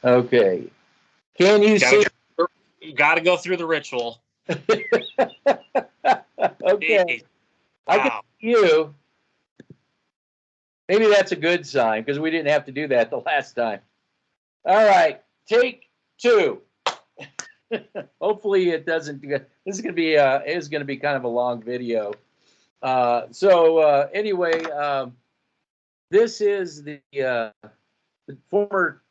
Okay. Can you see? Got to go through the ritual. Okay. I can see you. Maybe that's a good sign because we didn't have to do that the last time. All right. Take 2. Hopefully it doesn't. This is going to be kind of a long video. Anyway, this is the former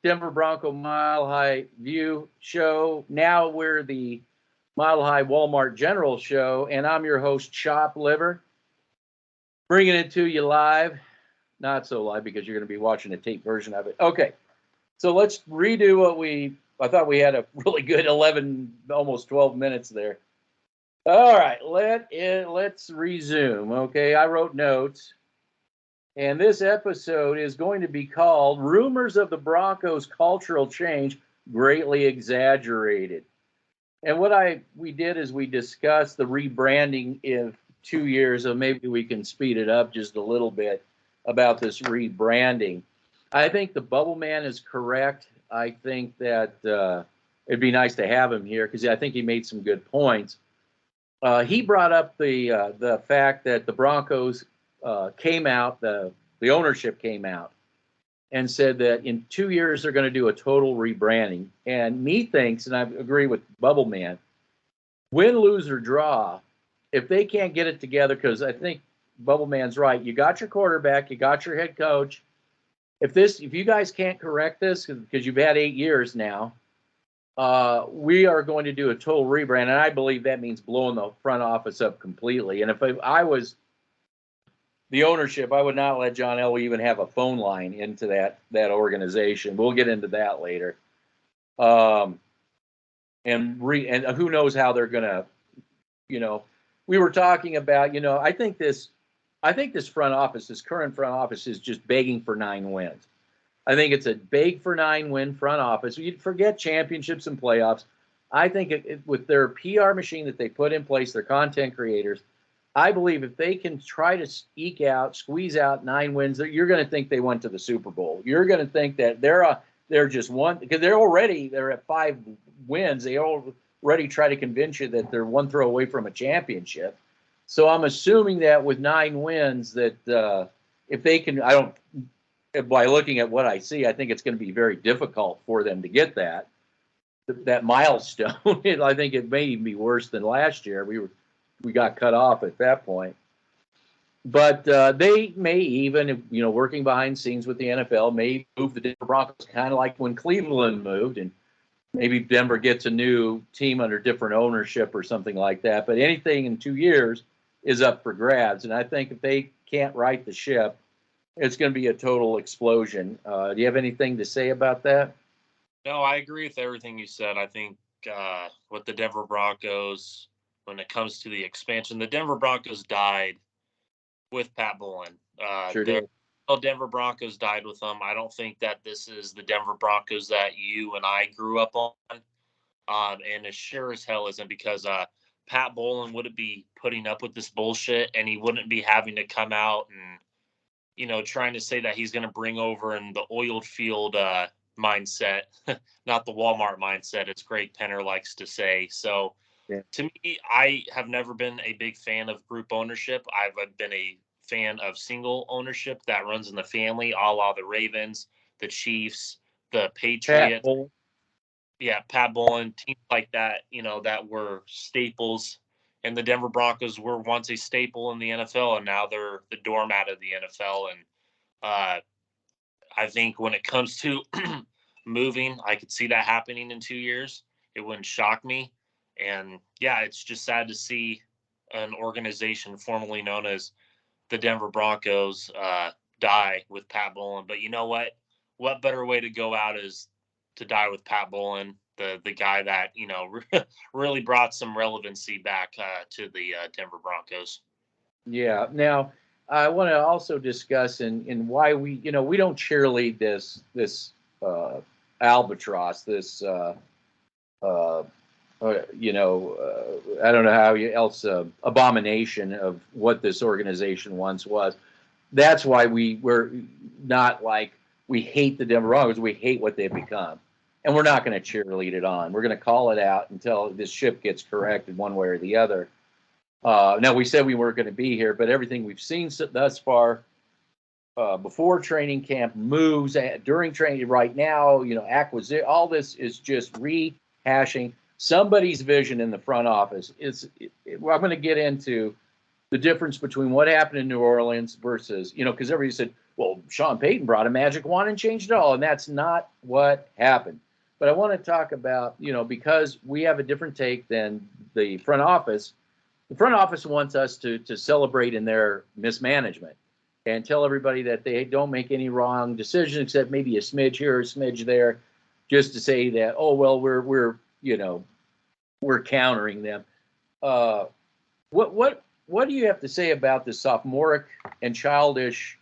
Denver Bronco Mile High View show. Now we're the Mile High Walmart General show, and I'm your host, Chop Liver, bringing it to you live. Not so live because you're going to be watching a tape version of it. Okay, so let's redo what I thought we had a really good 11, almost 12 minutes there. All right, let's resume. Okay, I wrote notes. And this episode is going to be called Rumors of the Broncos Cultural Change Greatly Exaggerated. And what we did is we discussed the rebranding in 2 years, so maybe we can speed it up just a little bit about this rebranding. I think the Bubble Man is correct. I think that it'd be nice to have him here because I think he made some good points. He brought up the fact that the Broncos came out, the ownership came out and said that in 2 years they're going to do a total rebranding. And me thinks, and I agree with Bubble Man, win, lose, or draw, if they can't get it together, because I think Bubble Man's right. You got your quarterback, you got your head coach. If you guys can't correct this, because you've had 8 years now, we are going to do a total rebrand, and I believe that means blowing the front office up completely. And if I was the ownership, I would not let John Elway even have a phone line into that organization. We'll get into that later. And who knows how they're gonna, we were talking about, I think this front office, this current front office, is just begging for 9 wins. I think it's a beg for 9 win front office. You'd forget championships and playoffs. I think with their PR machine that they put in place, their content creators, I believe if they can try to squeeze out 9 wins, you're going to think they went to the Super Bowl. You're going to think that they're just one, because they're at 5 wins. They already try to convince you that they're one throw away from a championship. So I'm assuming that with 9 wins, that if they can, by looking at what I see, I think it's going to be very difficult for them to get that milestone. I think it may even be worse than last year. We got cut off at that point. But they may even, working behind scenes with the NFL, may move the Denver Broncos, kind of like when Cleveland moved, and maybe Denver gets a new team under different ownership or something like that. But anything in 2 years is up for grabs. And I think if they can't right the ship, it's going to be a total explosion. Do you have anything to say about that? No, I agree with everything you said. I think with the Denver Broncos, when it comes to the expansion, the Denver Broncos died with Pat Bowlen. Sure did. Denver Broncos died with them. I don't think that this is the Denver Broncos that you and I grew up on. And it sure as hell isn't, because Pat Bowlen wouldn't be putting up with this bullshit, and he wouldn't be having to come out and trying to say that he's going to bring over in the oiled field mindset, not the Walmart mindset, as Greg Penner likes to say. So to me, I have never been a big fan of group ownership. I've been a fan of single ownership that runs in the family, a la the Ravens, the Chiefs, the Patriots. Pat Bowlen, teams like that, that were staples. And the Denver Broncos were once a staple in the NFL, and now they're the doormat of the NFL. And I think when it comes to moving, I could see that happening in 2 years. It wouldn't shock me. And, it's just sad to see an organization formerly known as the Denver Broncos die with Pat Bowlen. But you know what? What better way to go out is to die with Pat Bowlen, the guy that, really brought some relevancy back to the Denver Broncos. Yeah. Now, I want to also discuss in why we don't cheerlead this albatross, this I don't know how else abomination of what this organization once was. That's why we're not like we hate the Denver Broncos. We hate what they've become. and we're not going to cheerlead it on. We're going to call it out until this ship gets corrected one way or the other. Now, we said we weren't going to be here, but everything we've seen thus far, before training camp, moves during training right now, acquisition, all this is just rehashing somebody's vision in the front office. I'm going to get into the difference between what happened in New Orleans versus, because everybody said, well, Sean Payton brought a magic wand and changed it all, and that's not what happened. But I want to talk about, because we have a different take than the front office. The front office wants us to celebrate in their mismanagement and tell everybody that they don't make any wrong decisions except maybe a smidge here or a smidge there, just to say that, oh, well, we're countering them. What do you have to say about the sophomoric and childish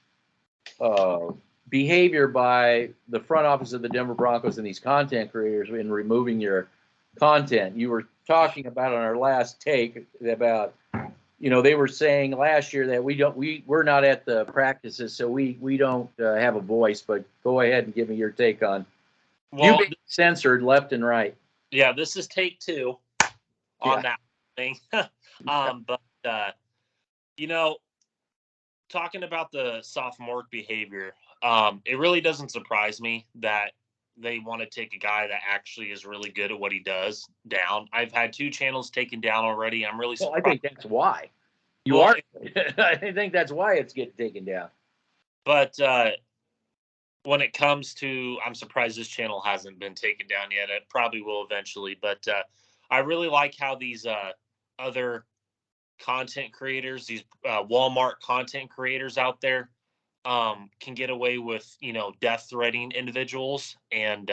behavior by the front office of the Denver Broncos and these content creators in removing your content? You were talking about on our last take about, they were saying last year that we're not at the practices, so we don't have a voice. But go ahead and give me your take on you being censored left and right. Yeah, this is take 2 on that thing. But talking about the sophomoric behavior, it really doesn't surprise me that they want to take a guy that actually is really good at what he does down. I've had 2 channels taken down already. I'm really surprised. I think that's why. I think that's why it's getting taken down. But when it comes to, I'm surprised this channel hasn't been taken down yet. It probably will eventually. But I really like how these other content creators, these Walmart content creators out there, can get away with, death threatening individuals and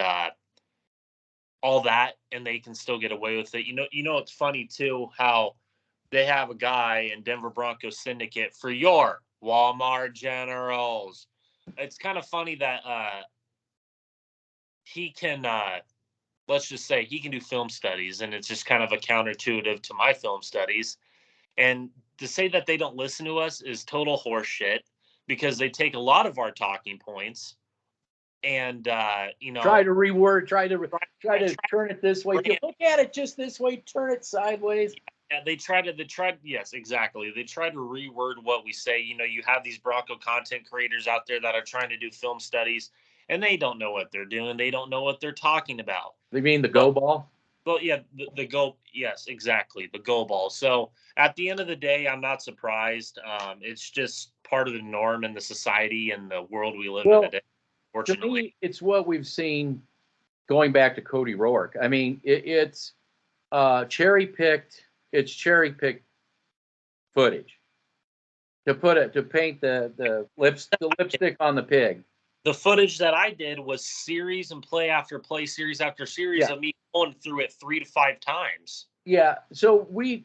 all that, and they can still get away with it. It's funny too how they have a guy in Denver Broncos syndicate for your Walmart generals. It's kind of funny that he can, let's just say, he can do film studies, and it's just kind of a counterintuitive to my film studies. And to say that they don't listen to us is total horseshit, because they take a lot of our talking points and try to reword, try to turn it this way. If you look at it just this way, turn it sideways. Yeah, they try. Yes, exactly. They try to reword what we say. You have these Bronco content creators out there that are trying to do film studies, and they don't know what they're doing. They don't know what they're talking about. You mean the go ball? Well, yeah, the go. Yes, exactly, the go ball. So at the end of the day, I'm not surprised. It's just part of the norm in the society and the world we live in today. Fortunately, to me, it's what we've seen going back to Cody Rourke. I mean, it's cherry picked. It's cherry picked footage to paint the lipstick on the pig. The footage that I did was series and play after play, series after series of me going through it 3 to 5 times. Yeah. So we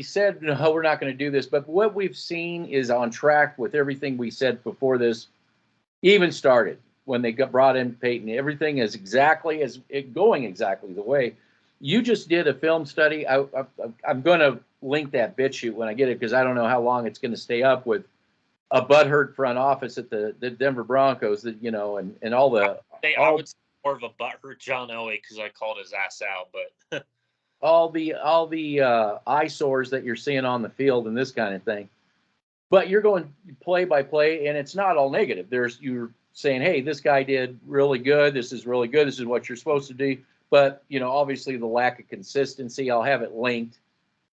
said, no, we're not going to do this, but what we've seen is on track with everything we said before this even started. When they brought in Payton, everything is going exactly the way. You just did a film study. I'm going to link that BitChute when I get it, because I don't know how long it's going to stay up with a butthurt front office at the Denver Broncos, that and all the. I would say more of a butthurt John Elway, because I called his ass out, but all the eyesores that you're seeing on the field and this kind of thing. But you're going play by play, and it's not all negative. You're saying, hey, this guy did really good. This is really good. This is what you're supposed to do. But, obviously the lack of consistency, I'll have it linked.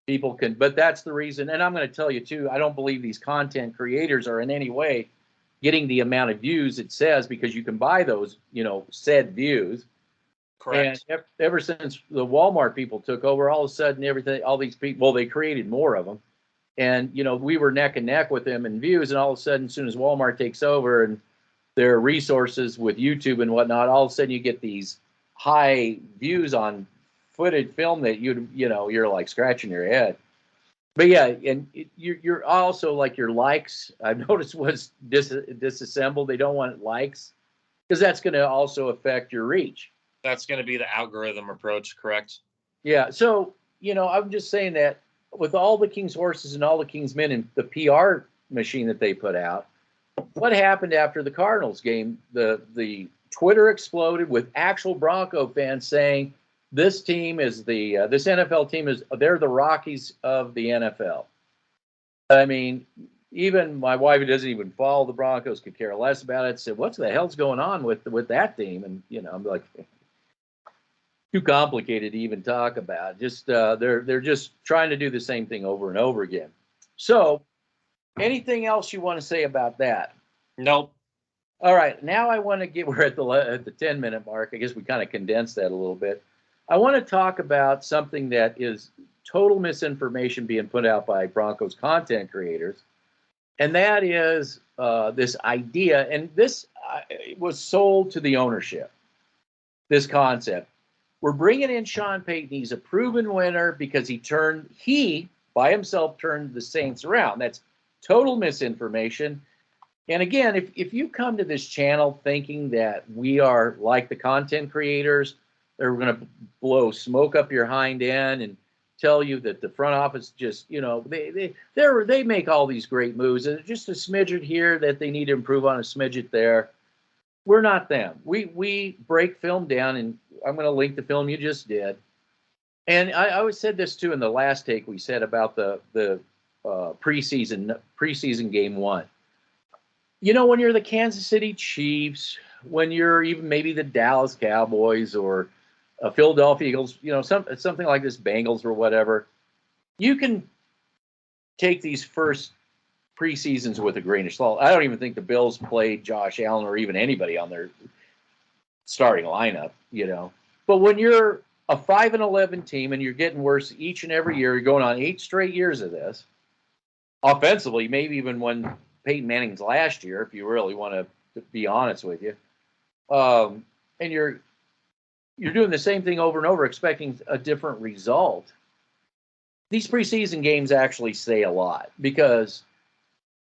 People can, but that's the reason. And I'm going to tell you too, I don't believe these content creators are in any way getting the amount of views it says, because you can buy those, said views. Correct. And ever since the Walmart people took over, all of a sudden all these people, they created more of them. And, we were neck and neck with them in views. And all of a sudden, as soon as Walmart takes over and their resources with YouTube and whatnot, all of a sudden you get these high views on footage film that you're like scratching your head. But yeah, and you're also like your likes, I've noticed, was disassembled. They don't want likes, because that's going to also affect your reach. That's going to be the algorithm approach, correct? Yeah. So, I'm just saying that with all the King's horses and all the King's men and the PR machine that they put out, what happened after the Cardinals game? The Twitter exploded with actual Bronco fans saying this team is this NFL team they're the Rockies of the NFL. I mean, even my wife, who doesn't even follow the Broncos, could care less about it. Said, "What the hell's going on with that team?" And I'm like, too complicated to even talk about. Just they're just trying to do the same thing over and over again. So, anything else you want to say about that? Nope. All right, now I want to get, we're at the 10-minute mark. I guess we kind of condensed that a little bit. I want to talk about something that is total misinformation being put out by Broncos content creators, and that is this idea, and this was sold to the ownership, this concept. We're bringing in Sean Payton. He's a proven winner because he by himself turned the Saints around. That's total misinformation. And again, if you come to this channel thinking that we are like the content creators, they're going to blow smoke up your hind end and tell you that the front office just, they make all these great moves and just a smidget here that they need to improve on, a smidget there. We're not them. We break film down, and I'm going to link the film you just did. And I always said this too in the last take we said about the preseason game one. When you're the Kansas City Chiefs, when you're even maybe the Dallas Cowboys or Philadelphia Eagles, something like this, Bengals or whatever, you can take these first preseasons with a grain of salt. I don't even think the Bills played Josh Allen or even anybody on their starting lineup, But when you're a 5-11 team and you're getting worse each and every year, you're going on 8 straight years of this, offensively, maybe even when Peyton Manning's last year, if you really want to be honest with you, and you're doing the same thing over and over, expecting a different result. These preseason games actually say a lot because,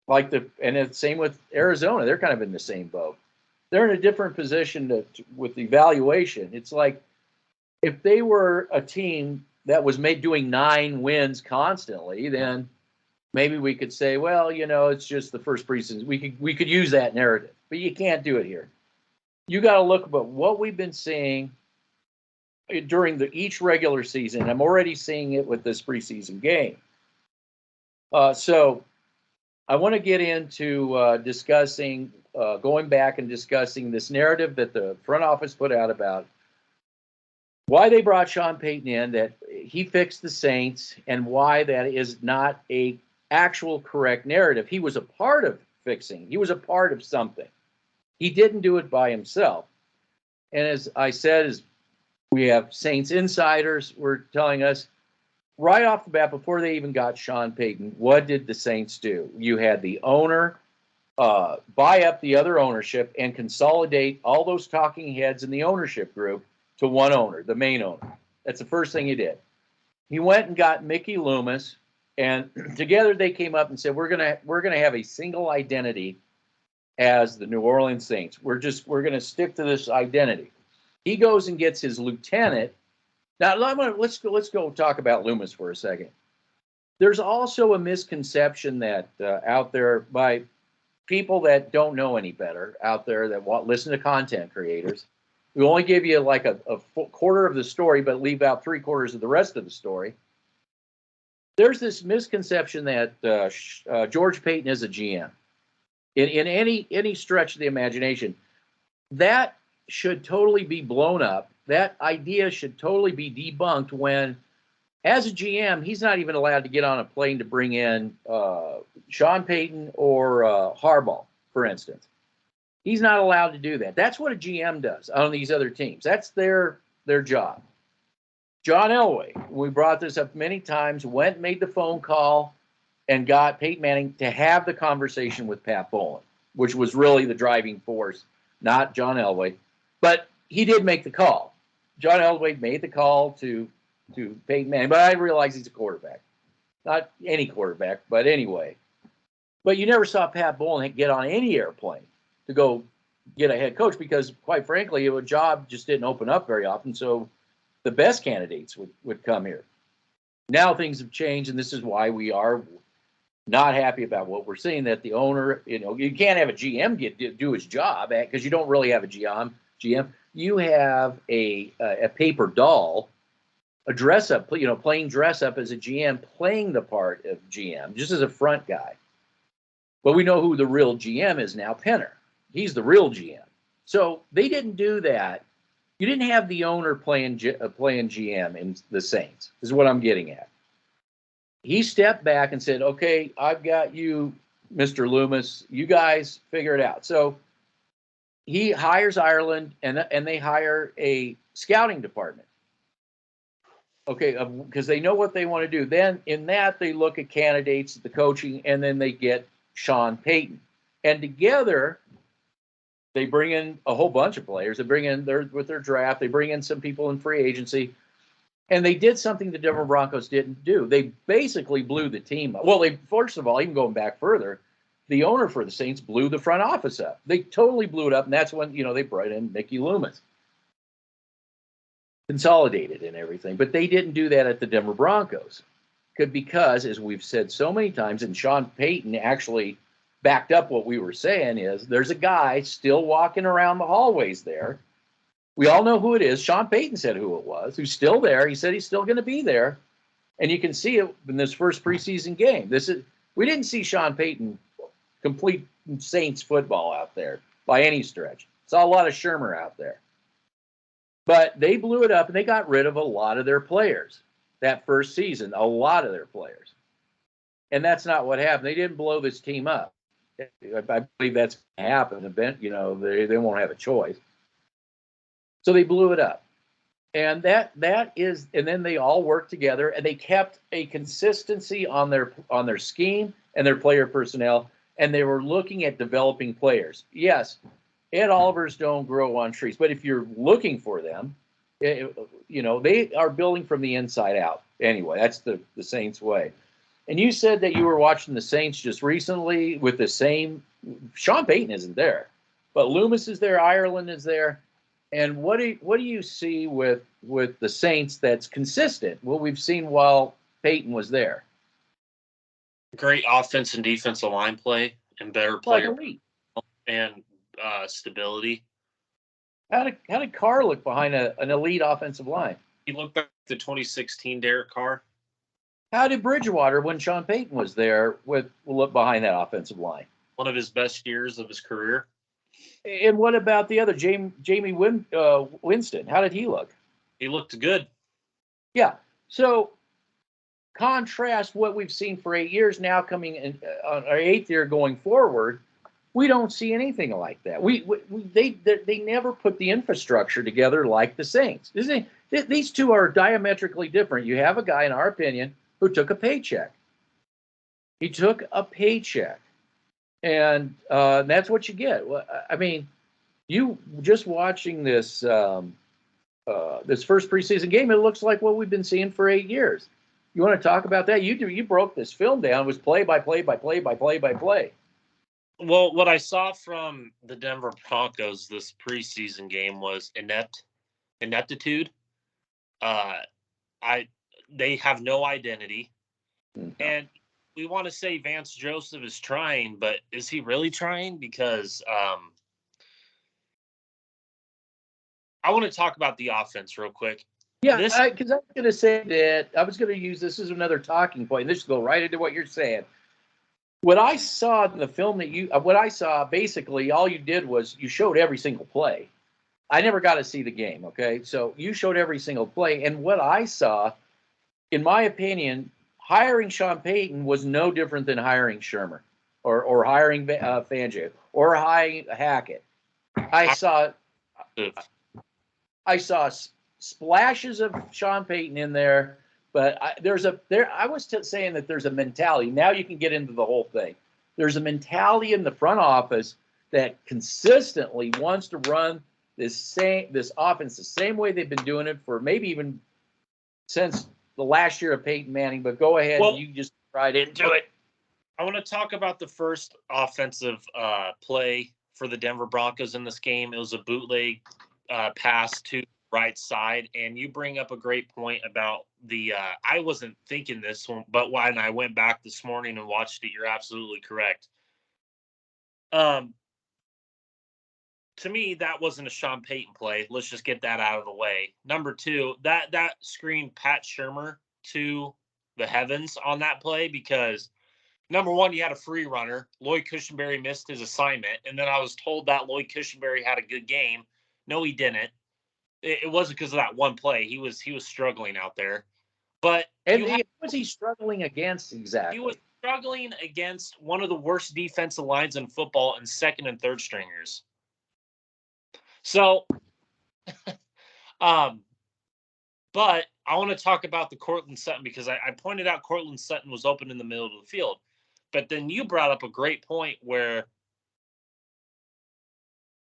and it's same with Arizona, they're kind of in the same boat. They're in a different position with evaluation. It's like if they were a team that was doing 9 wins constantly, then maybe we could say, well, it's just the first preseason. We could use that narrative, but you can't do it here. You got to look at what we've been seeing during each regular season. I'm already seeing it with this preseason game. So I want to get into discussing, going back and discussing this narrative that the front office put out about why they brought Sean Payton in, that he fixed the Saints, and why that is not a actual correct narrative. He was a part of fixing. He was a part of something. He didn't do it by himself. And as I said, we have Saints insiders were telling us right off the bat, before they even got Sean Payton, what did the Saints do? You had the owner buy up the other ownership and consolidate all those talking heads in the ownership group to one owner, the main owner. That's the first thing he did. He went and got Mickey Loomis, and together they came up and said, we're gonna have a single identity as the New Orleans Saints. We're gonna stick to this identity. He goes and gets his lieutenant. Now let's go talk about Loomis for a second. There's also a misconception that out there by people that don't know any better out there that listen to content creators. We only give you like a quarter of the story, but leave out 3/4 of the rest of the story. There's this misconception that George Payton is a GM. In any stretch of the imagination, that should totally be blown up. That idea should totally be debunked when, as a GM, he's not even allowed to get on a plane to bring in Sean Payton or Harbaugh, for instance. He's not allowed to do that. That's what a GM does on these other teams. That's their job. John Elway, we brought this up many times, went and made the phone call and got Peyton Manning to have the conversation with Pat Bowlen, which was really the driving force, not John Elway. But he did make the call. John Elway made the call to Peyton Manning, but I realize he's a quarterback. Not any quarterback, but anyway. But you never saw Pat Bowlen get on any airplane to go get a head coach because, quite frankly, a job just didn't open up very often, so the best candidates would come here. Now things have changed, and this is why we are not happy about what we're seeing, that the owner, you can't have a GM do his job because you don't really have a GM GM. You have a paper doll, a dress up, playing dress up as a GM, playing the part of GM, just as a front guy. But we know who the real GM is now, Penner. He's the real GM. So they didn't do that. You didn't have the owner playing GM in the Saints, is what I'm getting at. He stepped back and said, okay, I've got you, Mr. Loomis. You guys figure it out. So he hires Ireland, and they hire a scouting department. Okay, because they know what they want to do. Then in that, they look at candidates, the coaching, and then they get Sean Payton. And together, they bring in a whole bunch of players. They bring in with their draft. They bring in some people in free agency. And they did something the Denver Broncos didn't do. They basically blew the team up. Well, first of all, even going back further, the owner for the Saints blew the front office up. They totally blew it up, and that's when, they brought in Mickey Loomis. Consolidated and everything. But they didn't do that at the Denver Broncos. Because, as we've said so many times, and Sean Payton actually backed up what we were saying, is there's a guy still walking around the hallways there. We all know who it is. Sean Payton said who it was, who's still there. He said he's still going to be there. And you can see it in this first preseason game. We didn't see Sean Payton complete Saints football out there by any stretch. Saw a lot of Shermer out there. But they blew it up, and they got rid of a lot of their players that first season, a lot of their players. And that's not what happened. They didn't blow this team up. I believe that's going to happen. They won't have a choice. So they blew it up. And and then they all worked together, and they kept a consistency on their scheme and their player personnel, and they were looking at developing players. Yes, Ed Olivers don't grow on trees, but if you're looking for them, they are building from the inside out. Anyway, that's the Saints way. And you said that you were watching the Saints just recently with the same. Sean Payton isn't there, but Loomis is there. Ireland is there. And what do you see with the Saints that's consistent? What we've seen while Payton was there. Great offense and defensive line play and better player and stability. How did Carr look behind an elite offensive line? He looked back at the 2016 Derek Carr. How did Bridgewater, when Sean Payton was there, look behind that offensive line? One of his best years of his career. And what about the other, Jamie Winston? How did he look? He looked good. Yeah. So contrast what we've seen for 8 years now coming in on our 8th year going forward. We don't see anything like that. They never put the infrastructure together like the Saints. These two are diametrically different. You have a guy, in our opinion, who took a paycheck. He took a paycheck. And that's what you get. I mean, you just watching this this first preseason game, it looks like what we've been seeing for 8 years. You want to talk about that? You broke this film down. It was play by play by play by play by play. Well, what I saw from the Denver Broncos this preseason game was ineptitude. They have no identity, and we want to say Vance Joseph is trying, but is he really trying? Because I want to talk about the offense real quick. Yeah, because I was going to say that I was going to use this as another talking point. This will go right into what you're saying. What I saw in the film basically all you did was you showed every single play. I never got to see the game, okay? So you showed every single play. And what I saw, in my opinion, hiring Sean Payton was no different than hiring Shermer or hiring Fangio or hiring Hackett. I saw splashes of Sean Payton in there, but I was saying that there's a mentality. Now you can get into the whole thing. There's a mentality in the front office that consistently wants to run this offense the same way they've been doing it for maybe even since the last year of Peyton Manning. But go ahead, you just right into it. I want to talk about the first offensive play for the Denver Broncos in this game. It was a bootleg pass to right side, and you bring up a great point about the I wasn't thinking this one, but when I went back this morning and watched it, you're absolutely correct. to me, that wasn't a Sean Payton play. Let's just get that out of the way. Number two, that screened Pat Shurmur to the heavens on that play because number one, you had a free runner. Lloyd Cushenberry missed his assignment, and then I was told that Lloyd Cushenberry had a good game. No, he didn't. It wasn't because of that one play. He was struggling out there. But what was he struggling against exactly? He was struggling against one of the worst defensive lines in football and second and third stringers. So, but I want to talk about the Courtland Sutton because I pointed out Courtland Sutton was open in the middle of the field. But then you brought up a great point where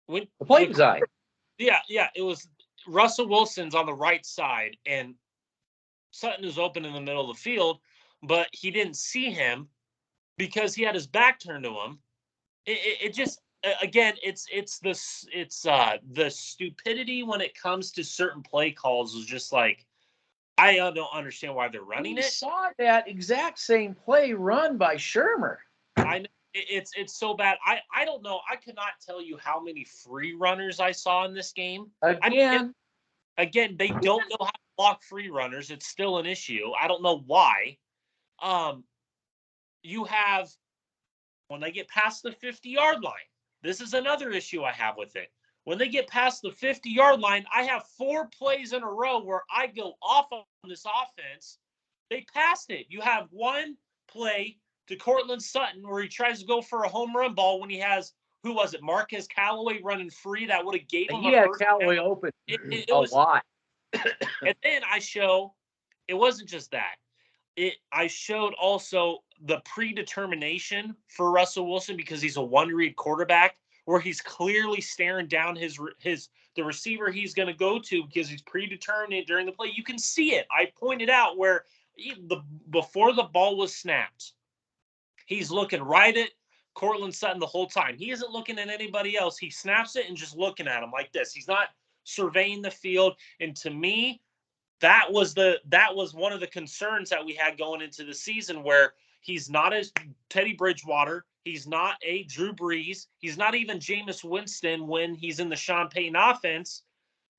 when the play design. Yeah, it was Russell Wilson's on the right side and Sutton is open in the middle of the field, but he didn't see him because he had his back turned to him. It just again, it's the stupidity when it comes to certain play calls is just like I don't understand why they're running it. Saw that exact same play run by Shurmur. I know it's so bad. I don't know. I cannot tell you how many free runners I saw in this game. Again, they don't know how to block free runners. It's still an issue. I don't know why. You have when they get past the 50-yard line. This is another issue I have with it. When they get past the 50-yard line, I have 4 plays in a row where I go off on this offense. They passed it. You have one play to Courtland Sutton where he tries to go for a home run ball when he has, who was it, Marquez Callaway running free that would have gave him a first Callaway down. Open it a lot. And then I show, it wasn't just that. I showed also the predetermination for Russell Wilson because he's a one-read quarterback where he's clearly staring down the receiver he's going to go to because he's predetermined during the play. You can see it. I pointed out where before the ball was snapped, he's looking right at Courtland Sutton the whole time. He isn't looking at anybody else. He snaps it and just looking at him like this. He's not surveying the field. And to me, that was one of the concerns that we had going into the season where he's not as Teddy Bridgewater. He's not a Drew Brees. He's not even Jameis Winston when he's in the Sean Payton offense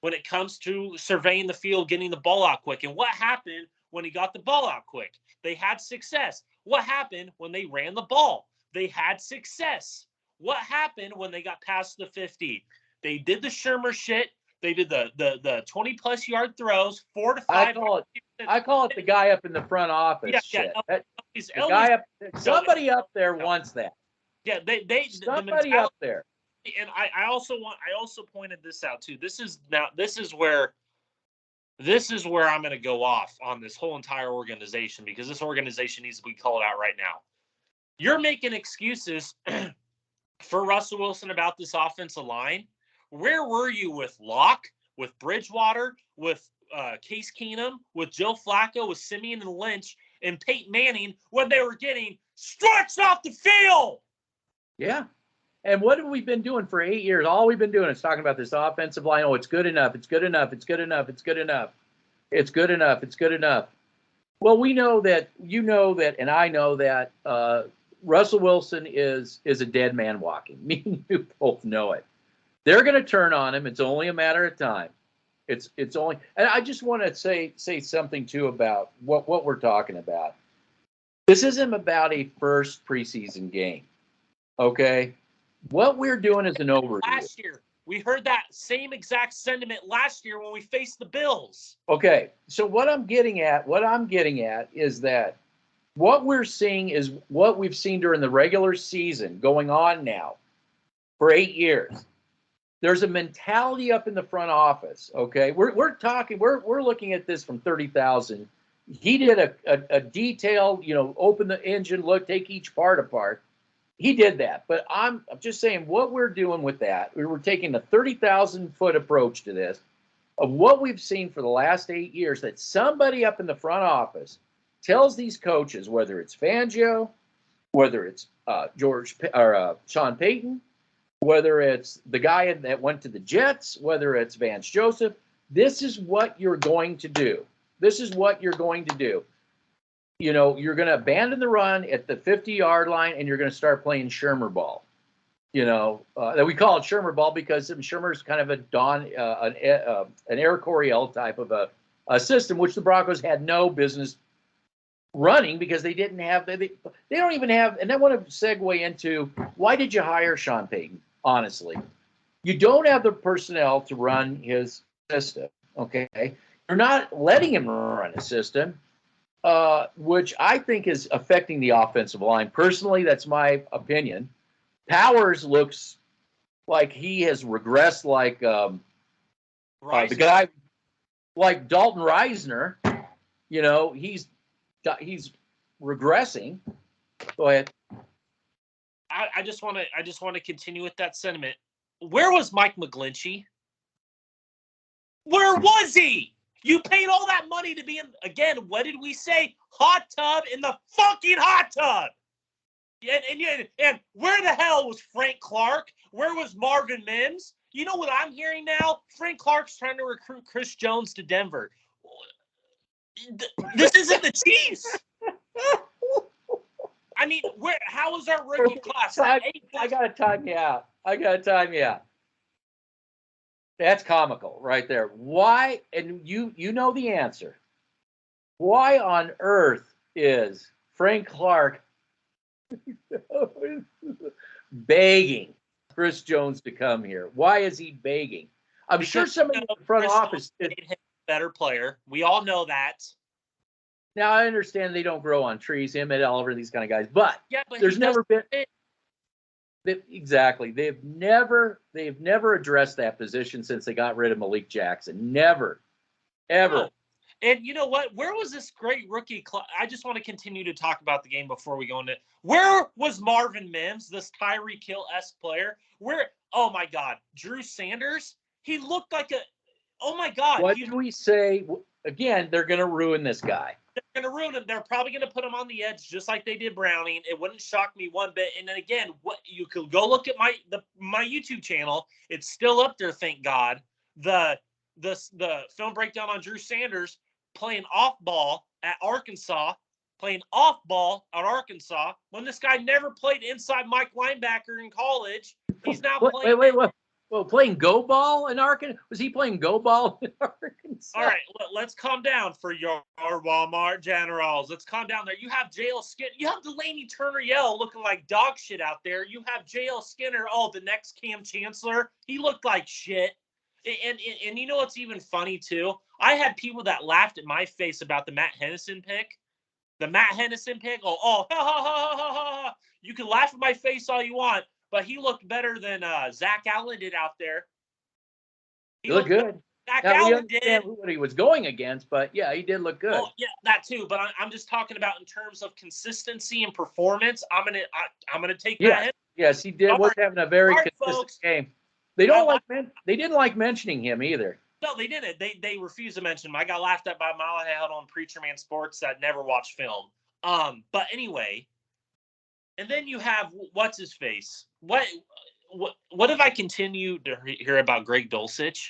when it comes to surveying the field, getting the ball out quick. And what happened when he got the ball out quick? They had success. What happened when they ran the ball? They had success. What happened when they got past the 50? They did the Shurmur shit. They did the 20-plus yard throws, 4 to 5. I call it the guy up in the front office shit. Somebody up there wants that. Yeah, somebody up there. And I also pointed this out too. This is where I'm going to go off on this whole entire organization because this organization needs to be called out right now. You're making excuses for Russell Wilson about this offensive line. Where were you with Locke, with Bridgewater, with Case Keenum, with Joe Flacco, with Simeon and Lynch, and Peyton Manning when they were getting stretched off the field? Yeah. And what have we been doing for 8 years? All we've been doing is talking about this offensive line. Oh, it's good enough. It's good enough. It's good enough. It's good enough. It's good enough. It's good enough. Well, we know that, you know that, and I know that Russell Wilson is a dead man walking. Me and you both know it. They're going to turn on him. It's only a matter of time. It's only, and I just want to say something too about what we're talking about. This isn't about a first preseason game, okay? What we're doing is an overview. Last year, we heard that same exact sentiment last year when we faced the Bills. Okay, so what I'm getting at is that what we're seeing is what we've seen during the regular season going on now for 8 years. There's a mentality up in the front office, okay? We're looking at this from 30,000. He did a detailed, open the engine, look, take each part apart. He did that, but I'm just saying what we're doing with that. We were taking a 30,000-foot approach to this of what we've seen for the last 8 years, that somebody up in the front office tells these coaches, whether it's Fangio, whether it's Sean Payton, whether it's the guy that went to the Jets, whether it's Vance Joseph, this is what you're going to do. This is what you're going to do. You're going to abandon the run at the 50-yard line, and you're going to start playing Shurmur ball. that we call it Shermer ball because Shermer's kind of an Eric Coryell type of a system, which the Broncos had no business running because they didn't have, they don't even have, and I want to segue into why did you hire Sean Payton, honestly? You don't have the personnel to run his system, okay? You're not letting him run a system, which I think is affecting the offensive line. Personally, that's my opinion. Powers looks like he has regressed like the guy, like Dalton Reisner. He's regressing. Go ahead. I just want to continue with that sentiment. Where was Mike McGlinchey? Where was he? You paid all that money to be in, again, what did we say? Hot tub in the fucking hot tub. And where the hell was Frank Clark? Where was Marvin Mims? You know what I'm hearing now? Frank Clark's trying to recruit Chris Jones to Denver. This isn't the Chiefs. I mean, how is our rookie class? I got to time you out. That's comical right there. Why? And you know the answer. Why on earth is Frank Clark begging Chris Jones to come here? Why is he begging? I'm sure somebody in the front office made him a better player. We all know that. Now I understand they don't grow on trees, him, Ed Oliver, these kind of guys, but there's never been. Exactly. They've never addressed that position since they got rid of Malik Jackson. Never, ever. No. And you know what? Where was this great rookie? I just want to continue to talk about the game before we go into. Where was Marvin Mims, this Tyreek Hill-esque player? Where? Oh my God, Drew Sanders. He looked like a. Oh my God. What do we say? Again, they're going to ruin this guy. They're going to ruin him. They're probably going to put him on the edge just like they did Browning. It wouldn't shock me one bit. And then again, what you could go look at my YouTube channel. It's still up there, thank God. The film breakdown on Drew Sanders playing off ball at Arkansas when this guy never played inside Mike linebacker in college. He's now playing. Wait. Well, playing go ball in Arkansas? Was he playing go ball in Arkansas? All right, let's calm down for your Walmart generals. Let's calm down there. You have J.L. Skinner. You have Delaney Turner-Yell looking like dog shit out there. You have J.L. Skinner. Oh, the next Cam Chancellor. He looked like shit. And you know what's even funny, too? I had people that laughed at my face about the Matt Hennessy pick. The Matt Hennessy pick. Ha, ha, ha, ha, ha, ha. You can laugh at my face all you want. But he looked better than Zach Allen did out there. He looked good. Zach Allen did. What he was going against, but yeah, he did look good. Oh, yeah, that too. But I'm just talking about in terms of consistency and performance. I'm gonna take that. Yes, he did. Was having a very consistent game. They didn't like mentioning him either. No, they didn't. They refused to mention him. I got laughed at by a mile ahead on Preacher Man Sports that never watched film. But anyway. And then you have what's his face? What if I continue to hear about Greg Dulcich?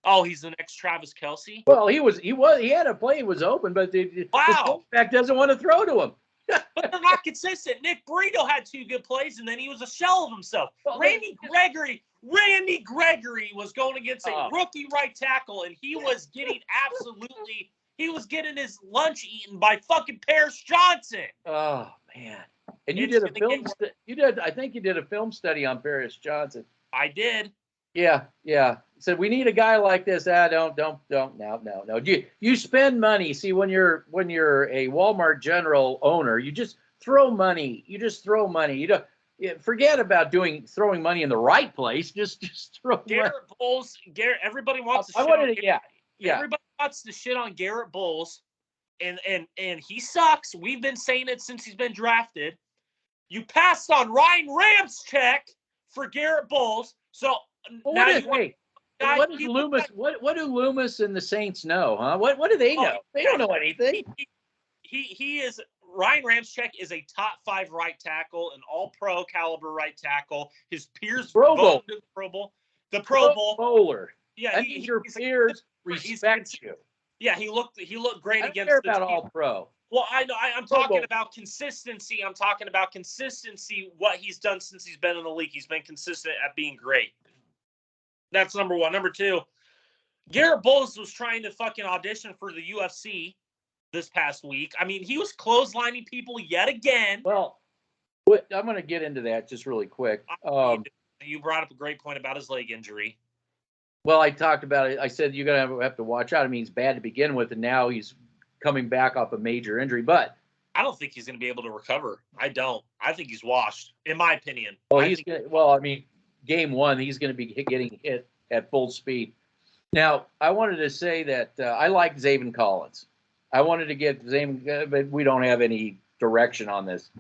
Oh, he's the next Travis Kelce. Well, he had a play. He was open, but the quarterback doesn't want to throw to him. But they're not consistent. Nick Burrito had 2 good plays, and then he was a shell of himself. Randy Gregory was going against a rookie right tackle, and he was getting his lunch eaten by fucking Paris Johnson. Oh man. And you did a film. I think you did a film study on Paris Johnson. I did. Yeah. Said we need a guy like this. No. You spend money. See, when you're a Walmart general owner, you just throw money. You don't forget about throwing money in the right place. Just throw. Garrett Bowles. Everybody wants to. Everybody wants to shit on Garrett Bowles, and he sucks. We've been saying it since he's been drafted. You passed on Ryan Ramczyk for Garrett Bowles, so now what do Loomis and the Saints know, huh? What do they know? They don't know anything. He is Ryan Ramczyk is a top 5 right tackle, an all-pro caliber right tackle. His peers voted to the Pro Bowl. The Pro Bowl bowler. Yeah, your peers respect you. Yeah, he looked great I against care the about team. all pro. Well, I know. I'm talking about consistency. I'm talking about consistency, what he's done since he's been in the league. He's been consistent at being great. That's number one. Number two, Garrett Bowles was trying to fucking audition for the UFC this past week. I mean, he was clotheslining people yet again. Well, I'm going to get into that just really quick. You brought up a great point about his leg injury. Well, I talked about it. I said you're going to have to watch out. I mean, he's bad to begin with, and now he's coming back off a major injury. But I don't think he's going to be able to recover. I don't. I think he's washed, in my opinion. Well, I mean, game one, he's going to be getting hit at full speed. Now, I wanted to say that I like Zaven Collins. I wanted to get Zaven, but we don't have any direction on this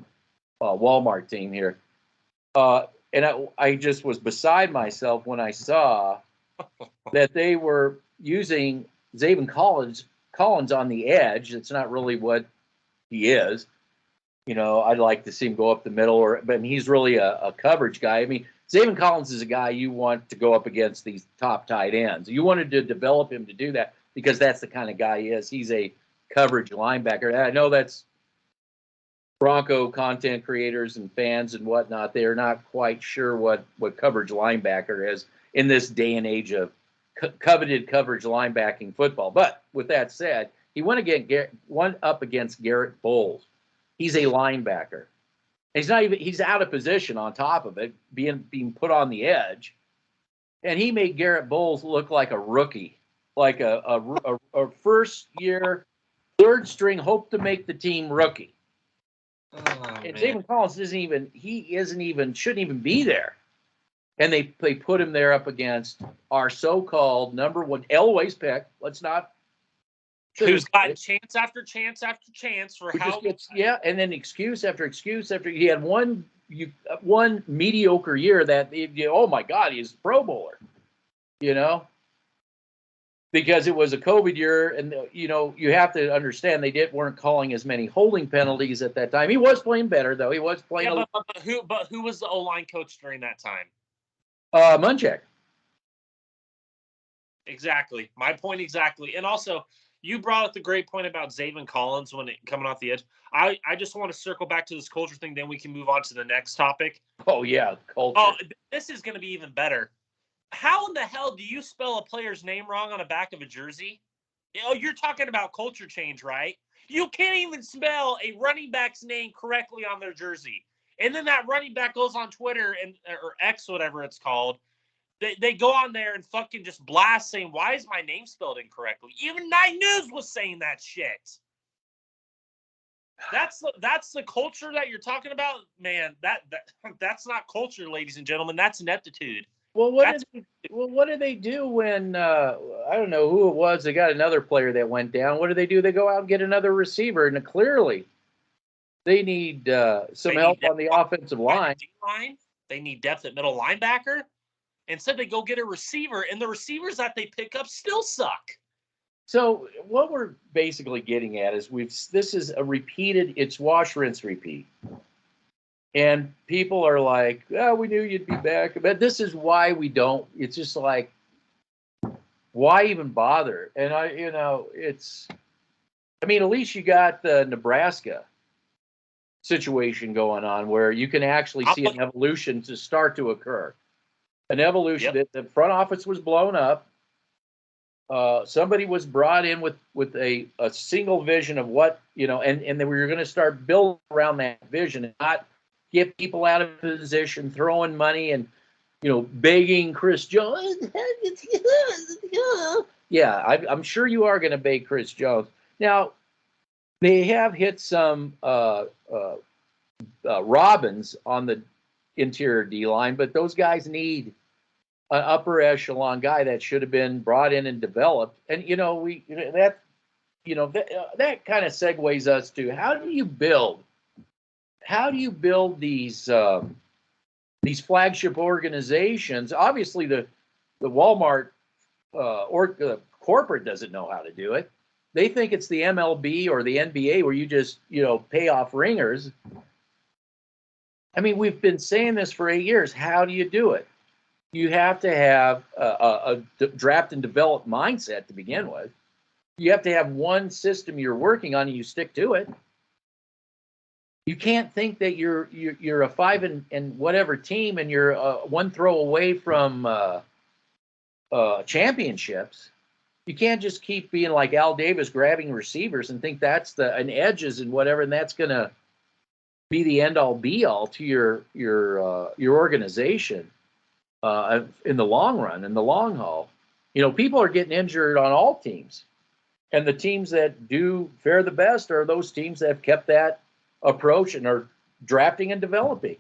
Walmart team here. And I just was beside myself when I saw that they were using Zaven Collins on the edge. It's not really what he is. You know, I'd like to see him go up the middle, but he's really a coverage guy. I mean, Zaven Collins is a guy you want to go up against these top tight ends. You wanted to develop him to do that because that's the kind of guy he is. He's a coverage linebacker. And I know that's Bronco content creators and fans and whatnot. They're not quite sure what coverage linebacker is in this day and age of coveted coverage linebacking football. But with that said, he went up against Garrett Bowles. He's a linebacker. He's out of position on top of it, being put on the edge. And he made Garrett Bowles look like a rookie, like a first year, third string, hope to make the team rookie. And Zaven Collins shouldn't even be there. And they put him there up against our so-called number one Elway's pick. Let's not. Who's got chance after chance after chance for how? And then excuse after excuse after he had one mediocre year that oh my God, he's a Pro Bowler, you know, because it was a COVID year, and you know you have to understand they weren't calling as many holding penalties at that time. He was playing better though. He was playing. Yeah, but who was the O-line coach during that time? Munchak. Exactly. My point exactly. And also, you brought up the great point about Zaven Collins coming off the edge. I just want to circle back to this culture thing, then we can move on to the next topic. Oh, yeah, culture. Oh, this is going to be even better. How in the hell do you spell a player's name wrong on the back of a jersey? You're talking about culture change, right? You can't even spell a running back's name correctly on their jersey. And then that running back goes on Twitter or X, whatever it's called. They go on there and fucking just blast saying, why is my name spelled incorrectly? Even 9 News was saying that shit. That's the culture that you're talking about, man. That's not culture, ladies and gentlemen. That's ineptitude. Well, what do they do when I don't know who it was? They got another player that went down. What do? They go out and get another receiver, and clearly they need some help on the offensive line. They need depth at middle linebacker. Instead, they go get a receiver, and the receivers that they pick up still suck. So what we're basically getting at is this is a repeated, it's wash, rinse, repeat. And people are like, oh, we knew you'd be back. But this is why we don't. It's just like, why even bother? And at least you got the Nebraska situation going on where you can actually see an evolution to start to occur. An evolution that the front office was blown up. Somebody was brought in with a single vision of what, and then we were going to start building around that vision and not get people out of position, throwing money and, begging Chris Jones. Yeah, I'm sure you are going to beg Chris Jones. Now, they have hit some Robins on the interior D-line, but those guys need an upper echelon guy that should have been brought in and developed. And that kind of segues us to how do you build these flagship organizations? Obviously, the Walmart or the corporate doesn't know how to do it. They think it's the MLB or the NBA where you just pay off ringers. I mean, we've been saying this for 8 years. How do you do it? You have to have a draft and develop mindset to begin with. You have to have one system you're working on and you stick to it. You can't think that you're a 5 and whatever team and you're one throw away from championships. You can't just keep being like Al Davis grabbing receivers and think that's an edges and whatever, and that's going to be the end all be all to your organization in the long run, in the long haul. People are getting injured on all teams, and the teams that do fare the best are those teams that have kept that approach and are drafting and developing.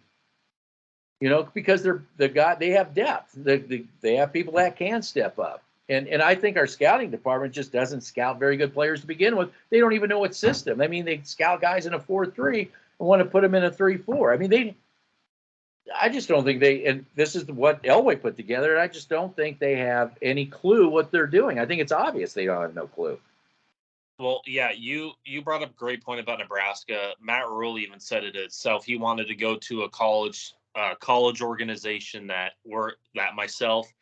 Because they have depth. They have people that can step up. And I think our scouting department just doesn't scout very good players to begin with. They don't even know what system. I mean, they scout guys in a 4-3 and want to put them in a 3-4. I mean, I just don't think and this is what Elway put together, and I just don't think they have any clue what they're doing. I think it's obvious they don't have no clue. Well, yeah, you brought up a great point about Nebraska. Matt Rule even said it itself. He wanted to go to a college organization that myself,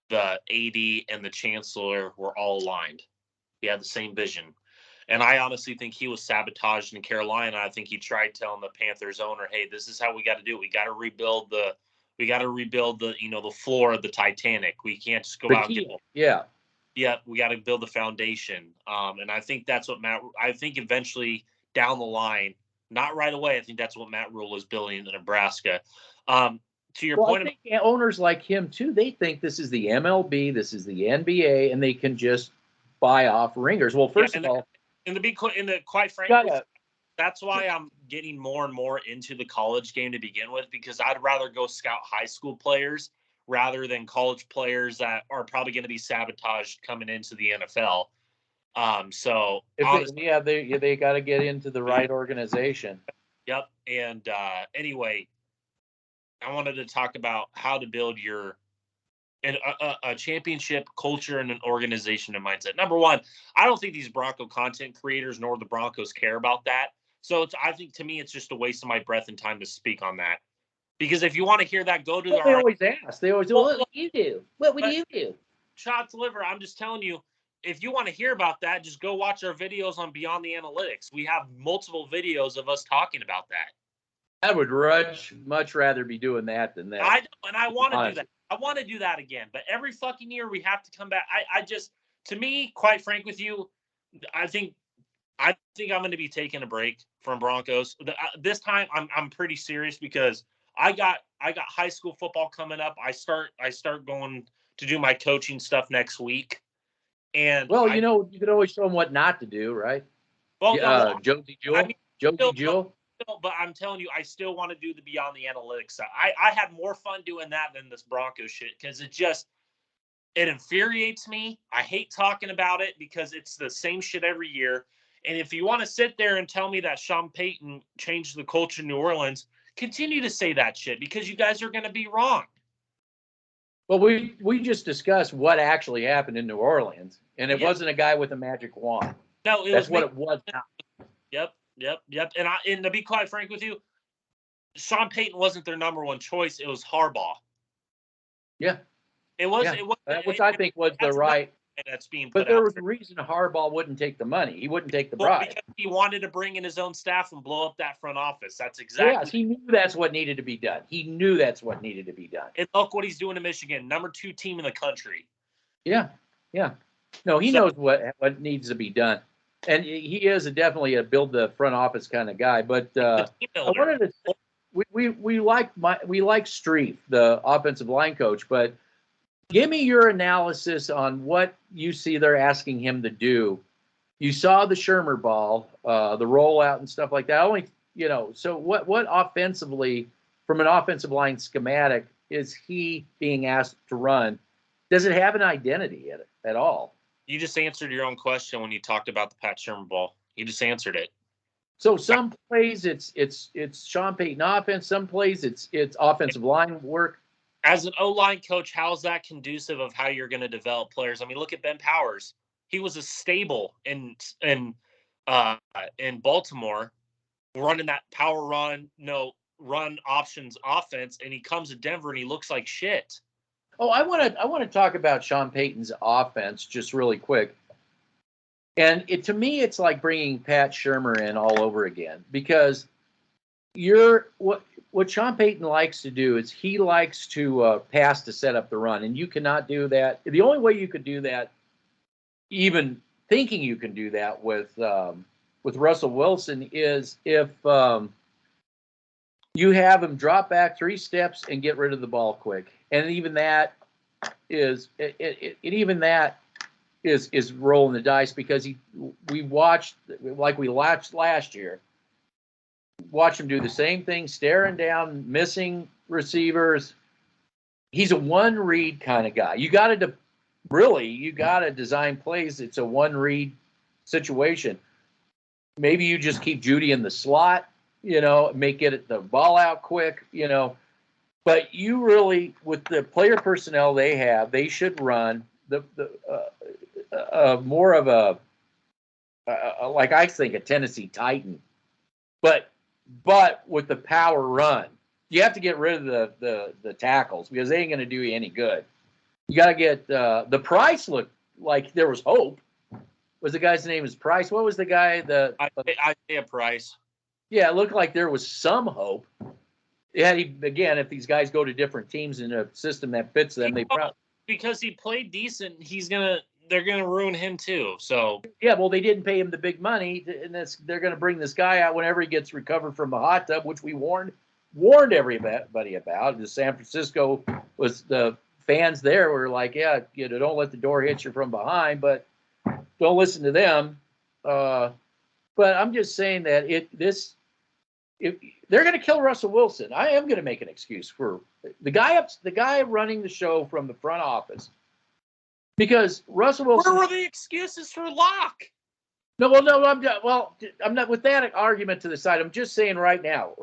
the AD, and the chancellor were all aligned. He had the same vision. And I honestly think he was sabotaged in Carolina. I think he tried telling the Panthers owner, "Hey, this is how we got to do it. We got to rebuild the the floor of the Titanic. We can't just go out and get we got to build the foundation." And I think that's what I think eventually down the line, not right away, I think that's what Matt Rule is building in Nebraska. To your point, I think owners like him too, they think this is the MLB, this is the NBA, and they can just buy off ringers. Well, first of all, quite frankly, that's why I'm getting more and more into the college game to begin with, because I'd rather go scout high school players rather than college players that are probably going to be sabotaged coming into the NFL. So honestly, they got to get into the right organization. Yep. And anyway, I wanted to talk about how to build a championship culture and an organization and mindset. Number one, I don't think these Bronco content creators nor the Broncos care about that. So I think to me, it's just a waste of my breath and time to speak on that. Because if you want to hear that, go to They always ask. They always, what do you do? What would you do? Shot deliver. I'm just telling you, if you want to hear about that, just go watch our videos on Beyond the Analytics. We have multiple videos of us talking about that. I would much rather be doing that than that. I want to do that. I want to do that again. But every fucking year we have to come back. To me, quite frank with you, I think I'm going to be taking a break from Broncos. This time I'm pretty serious, because I got high school football coming up. I start going to do my coaching stuff next week. And you can always show them what not to do, right? Well, Josie Jewell. But I'm telling you, I still want to do the Beyond the Analytics stuff. I had more fun doing that than this Broncos shit, because it infuriates me. I hate talking about it because it's the same shit every year. And if you want to sit there and tell me that Sean Payton changed the culture in New Orleans, continue to say that shit, because you guys are going to be wrong. Well, we just discussed what actually happened in New Orleans, and it wasn't a guy with a magic wand. No, that's what it was. Yep. And to be quite frank with you, Sean Payton wasn't their number one choice. It was Harbaugh. Yeah. It was, which I think was the right. That's being put but there was a reason Harbaugh wouldn't take the money. He wouldn't take the bribe. Because he wanted to bring in his own staff and blow up that front office. That's exactly. Yes, he knew that's what needed to be done. And look what he's doing in Michigan, number 2 team in the country. Yeah. No, he knows what needs to be done, and he is definitely a build the front office kind of guy. But I wanted to say, we like Streif, the offensive line coach, but give me your analysis on what you see they're asking him to do. You saw the Shermer ball, the rollout and stuff like that. So what offensively, from an offensive line schematic, is he being asked to run? Does it have an identity at all? You just answered your own question when you talked about the Pat Shermer ball. You just answered it. So some plays it's Sean Payton offense. Some plays it's offensive line work. As an O-line coach, how's that conducive of how you're going to develop players? I mean, look at Ben Powers. He was a stable in Baltimore, running that power run options offense, and he comes to Denver and he looks like shit. Oh, I want to talk about Sean Payton's offense just really quick. And to me, it's like bringing Pat Shurmur in all over again, because what Sean Payton likes to do is he likes to pass to set up the run, and you cannot do that. The only way you could do that, even thinking you can do that with Russell Wilson, is if you have him drop back 3 steps and get rid of the ball quick, and even that is is rolling the dice, because we watched last year. Watch him do the same thing, staring down missing receivers. He's a one read kind of guy. You got to design plays. It's a one read situation. Maybe you just keep Judy in the slot, make it the ball out quick, But you really, with the player personnel they have, they should run the more of a like I think a Tennessee Titan, but with the power run. You have to get rid of the tackles, because they ain't going to do you any good. You got to get the Price looked like there was hope. Was the guy's name is Price? What was the guy? Isaiah Price. Yeah, it looked like there was some hope. Yeah, again, if these guys go to different teams in a system that fits them, because he played decent, they're gonna ruin him too. So yeah, well, they didn't pay him the big money, and they're gonna bring this guy out whenever he gets recovered from the hot tub, which we warned everybody about. The San Francisco was the fans there were like, yeah, don't let the door hit you from behind, but don't listen to them. But I'm just saying that if they're going to kill Russell Wilson, I am going to make an excuse for the guy running the show from the front office, because Russell Wilson. Where were the excuses for Locke? No, I'm not with that argument to the side. I'm just saying right now,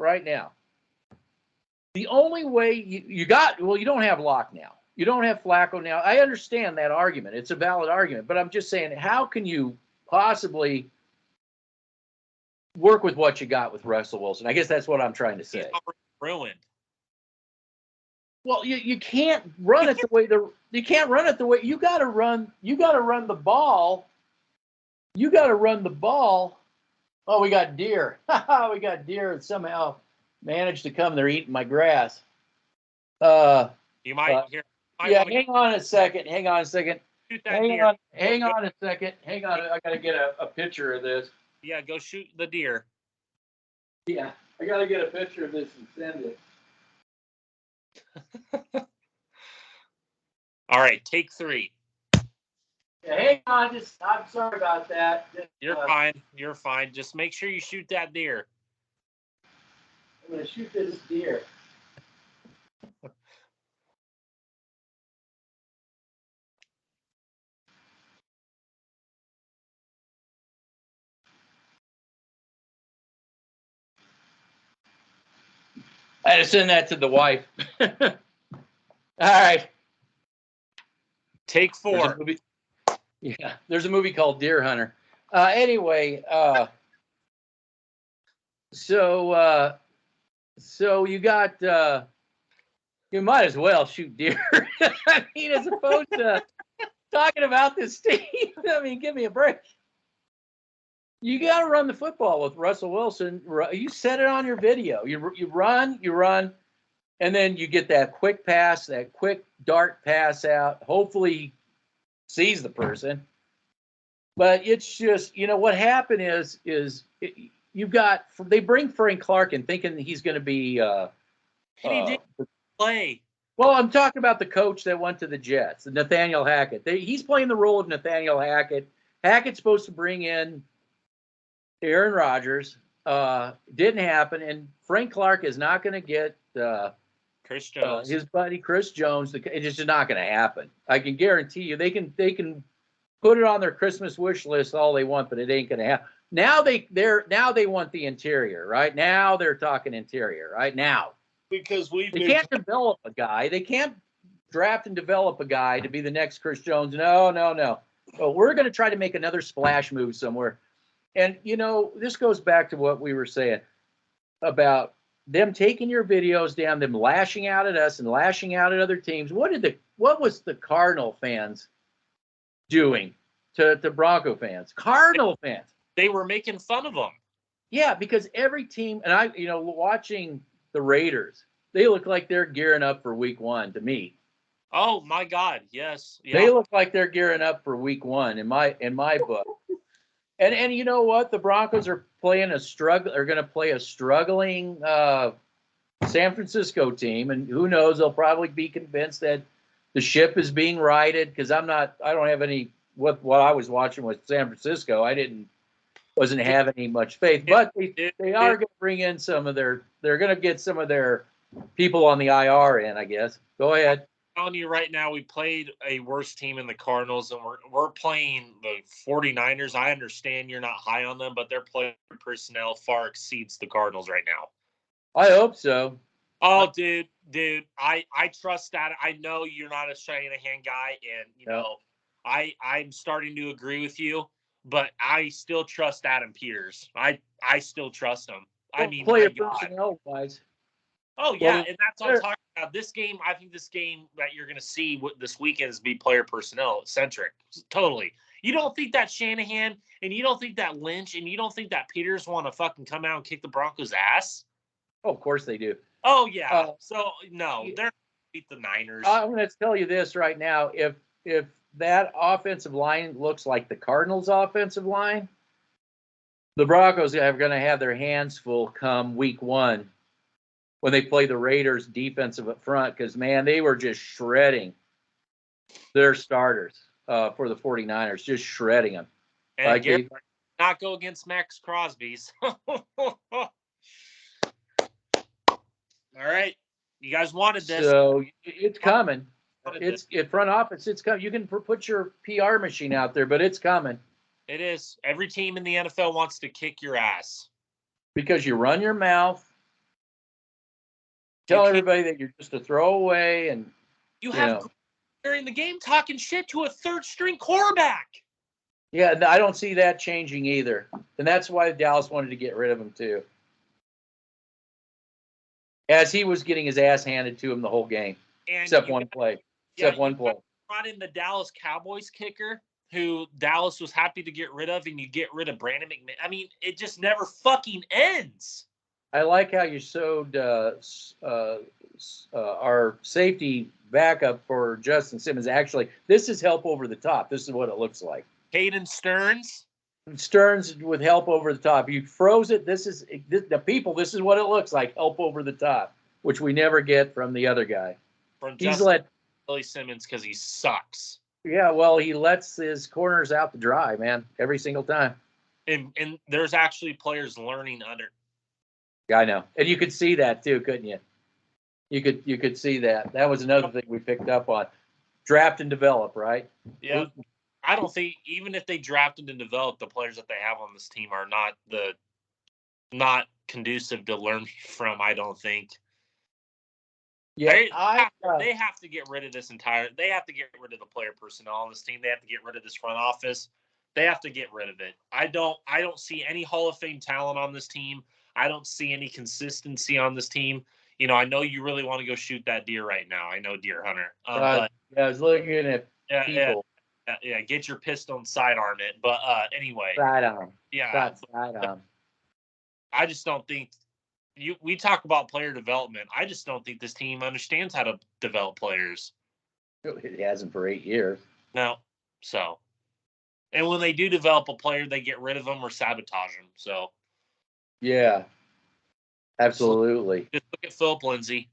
the only way you don't have Locke now. You don't have Flacco now. I understand that argument. It's a valid argument, but I'm just saying, how can you possibly work with what you got with Russell Wilson? I guess that's what I'm trying to say. He's already ruined. Well, you can't run it the way you can't run it the way you got to run. You got to run the ball. You got to run the ball. Oh, we got deer. We got deer that somehow managed to come. They're eating my grass. You might hear. Yeah, hang on a second. Hang on a second. Hang on a second. Hang on. I got to get a picture of this. Yeah, go shoot the deer. Yeah, I got to get a picture of this and send it. All right, take 3. Yeah, hang on. I'm sorry about that. You're fine. You're fine. Just make sure you shoot that deer. I'm going to shoot this deer. I had to send that to the wife. All right. Take 4. There's a movie called Deer Hunter. Anyway, so you got you might as well shoot deer. I mean, as opposed to talking about this team. I mean, give me a break. You got to run the football with Russell Wilson. You set it on your video. You run, and then you get that quick pass, that quick dart pass out. Hopefully he sees the person. But it's just, what happened is they bring Frank Clark in thinking he didn't play. Well, I'm talking about the coach that went to the Jets, Nathaniel Hackett. He's playing the role of Nathaniel Hackett. Hackett's supposed to bring in Aaron Rodgers. Didn't happen, and Frank Clark is not going to get Chris Jones. His buddy Chris Jones. It's just not going to happen. I can guarantee you. They can put it on their Christmas wish list all they want, but it ain't going to happen. Now they want the interior, right? Now they're talking interior, right? Now. Because they can't develop a guy. They can't draft and develop a guy to be the next Chris Jones. No. Well, we're going to try to make another splash move somewhere. And, this goes back to what we were saying about them taking your videos down, them lashing out at us and lashing out at other teams. What was the Cardinal fans doing? to Bronco fans, Cardinal fans. They were making fun of them. Yeah, because every team, and watching the Raiders, they look like they're gearing up for week 1 to me. Oh my God, yes. Yeah. They look like they're gearing up for week 1 in my book. And you know what? The Broncos are going to play a struggling San Francisco team, and who knows? They'll probably be convinced that the ship is being righted, because I don't have any. What I was watching was San Francisco. Wasn't having any much faith, but they are going to bring in they're going to get some of their people on the IR in, I guess. Go ahead. I'm telling you right now, we played a worse team in the Cardinals, and we're playing the 49ers. I understand you're not high on them, but their player personnel far exceeds the Cardinals right now. I hope so. Oh, dude, I trust that. I know you're not a Shanahan guy, and I'm starting to agree with you, but I still trust Adam Peters. I still trust him. I mean, player personnel wise. Oh yeah, and that's what I'm talking about. This game, I think this game that you're going to see this weekend is be player personnel centric. Totally. You don't think that Shanahan and you don't think that Lynch and you don't think that Peters want to fucking come out and kick the Broncos' ass? Oh, of course they do. Oh yeah. So no, they're going to beat the Niners. I'm going to tell you this right now: if that offensive line looks like the Cardinals' offensive line, the Broncos are going to have their hands full come week 1. When they play the Raiders defensive up front, because, man, they were just shredding their starters for the 49ers, just shredding them. And like again, not go against Max Crosby's. All right. You guys wanted this. So it's coming. It's front office. It's coming. You can put your PR machine out there, but it's coming. It is. Every team in the NFL wants to kick your ass. Because you run your mouth. Tell everybody that you're just a throwaway, and you have during the game talking shit to a third-string quarterback. Yeah, I don't see that changing either, and that's why Dallas wanted to get rid of him too, as he was getting his ass handed to him the whole game, except one play. One play. Brought in the Dallas Cowboys kicker, who Dallas was happy to get rid of, and you get rid of Brandon McMahon. I mean, it just never fucking ends. I like how you showed our safety backup for Justin Simmons. Actually, this is help over the top. This is what it looks like. Hayden Stearns. Stearns with help over the top. You froze it. This is what it looks like. Help over the top, which we never get from the other guy. From Billy Simmons, because he sucks. Yeah, well, he lets his corners out to dry, man, every single time. And there's actually players learning under. Yeah, I know, and you could see that too, couldn't you? You could see that. That was another thing we picked up on. Draft and develop, right? Yeah. I don't think even if they drafted and developed, the players that they have on this team are not conducive to learn from. I don't think. Yeah, they have to get rid of this entire. They have to get rid of the player personnel on this team. They have to get rid of this front office. They have to get rid of it. I don't see any Hall of Fame talent on this team. I don't see any consistency on this team. I know you really want to go shoot that deer right now. I know, deer hunter. But I was looking at people. Yeah, get your pistol and sidearm it. But anyway. Sidearm. Yeah. Sidearm. I just don't think we talk about player development. I just don't think this team understands how to develop players. It hasn't for 8 years. No. So. And when they do develop a player, they get rid of them or sabotage them. So. Yeah. Absolutely. Just look at Philip Lindsay.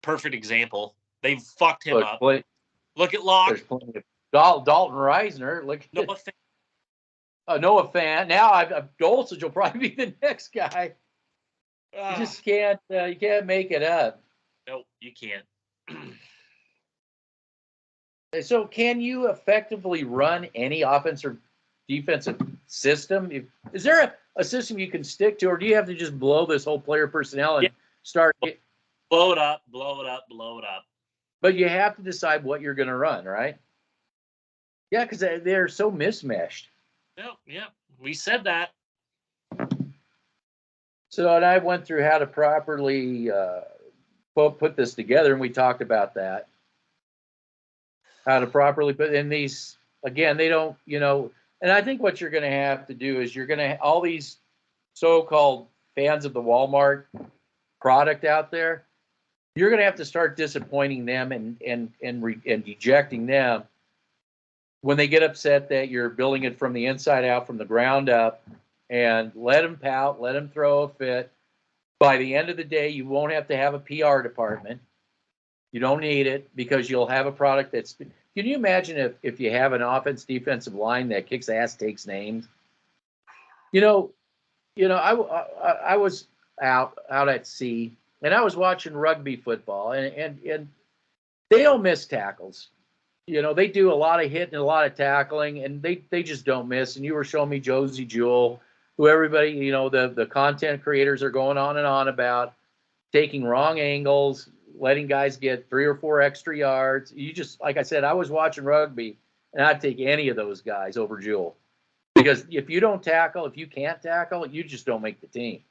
Perfect example. They fucked him up. Look at Locke. There's plenty of Dalton Reisner. Look at Noah Fant. Now Dulcich will probably be the next guy. You just can't. You can't make it up. Nope, you can't. So, can you effectively run any offensive, defensive system? Is there a system you can stick to, or do you have to just blow this whole player personnel and start? Blow it up, blow it up, blow it up. But you have to decide what you're going to run, right? Yeah, because they're so mismatched. Yeah, we said that. So, and I went through how to properly put this together, and we talked about that. How to properly put in these again, they don't, and I think what you're going to have to do is you're going to all these so-called fans of the Walmart product out there. You're going to have to start disappointing them and dejecting them when they get upset that you're building it from the inside out, from the ground up, and let them pout, let them throw a fit. By the end of the day, you won't have to have a PR department. You don't need it because you'll have a product that's. Can you imagine if you have an offense defensive line that kicks ass, takes names? I was out at sea and I was watching rugby football and they don't miss tackles. They do a lot of hitting and a lot of tackling and they just don't miss. And you were showing me Josie Jewell, who everybody, the content creators are going on and on about taking wrong angles, letting guys get 3 or 4 extra yards. You just, like I said, I was watching rugby and I'd take any of those guys over Jewell. Because if you don't tackle, if you can't tackle, you just don't make the team.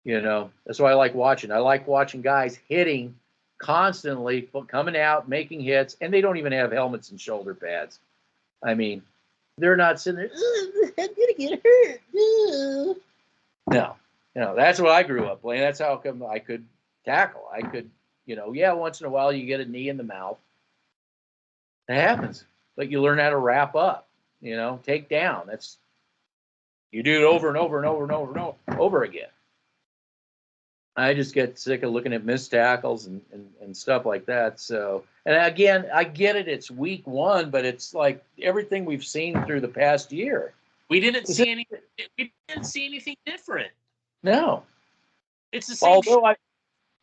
That's why I like watching. I like watching guys hitting constantly, coming out, making hits, and they don't even have helmets and shoulder pads. I mean, they're not sitting there, I'm going to get hurt. No, that's what I grew up playing. That's how come I could tackle. I could, once in a while you get a knee in the mouth. It happens. But you learn how to wrap up. Take down. You do it over and over and over and over and over again. I just get sick of looking at missed tackles and stuff like that. So, and again, I get it. It's week 1, but it's like everything we've seen through the past year. We didn't see anything different. No, it's the same. Although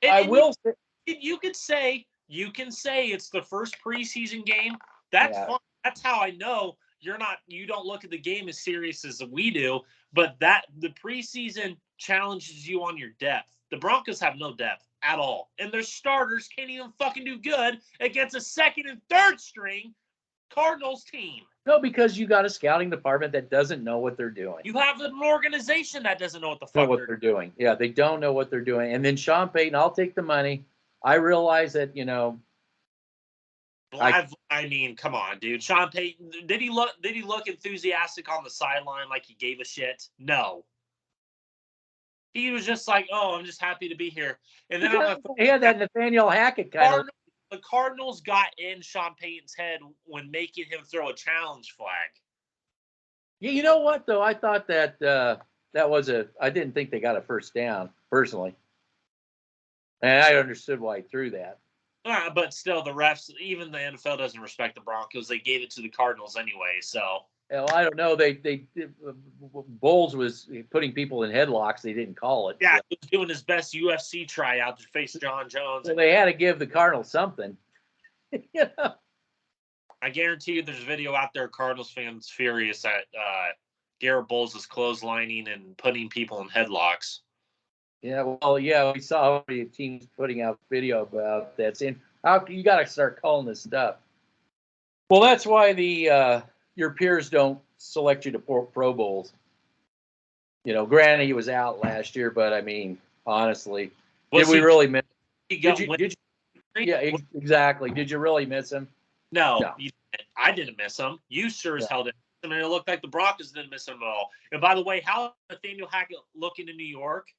I will say, you can say it's the first preseason game. That's fine. That's how I know you don't look at the game as serious as we do, but the preseason challenges you on your depth. The Broncos have no depth at all, and their starters can't even fucking do good against a second and third string Cardinals team. No, because you got a scouting department that doesn't know what they're doing. You have an organization that doesn't know what the fuck they're doing. Yeah, they don't know what they're doing. And then Sean Payton, I'll take the money. I realize that, I mean, come on, dude. Sean Payton, did he look enthusiastic on the sideline like he gave a shit? No. He was just like, "Oh, I'm just happy to be here." And then he had that Nathaniel Hackett kind of. The Cardinals got in Sean Payton's head when making him throw a challenge flag. Yeah, you know what though? I thought that I didn't think they got a first down personally, and I understood why he threw that. But still, the refs, even the NFL doesn't respect the Broncos. They gave it to the Cardinals anyway, so. Well, I don't know. They Bowles was putting people in headlocks. They didn't call it. Yeah, he was doing his best UFC tryout to face John Jones. So they had to give the Cardinals something. I guarantee you there's a video out there, Cardinals fans furious at Garrett Bowles is clotheslining and putting people in headlocks. Yeah, well, we saw the teams putting out video about that, saying, "How you got to start calling this stuff." Well, that's why your peers don't select you to Pro Bowls. Granted, he was out last year, but I mean, honestly, did we really miss? Yeah, exactly. Did you really miss him? No. I didn't miss him. You sure as hell didn't miss him, and it looked like the Broncos didn't miss him at all. And by the way, how Nathaniel Hackett looking in New York?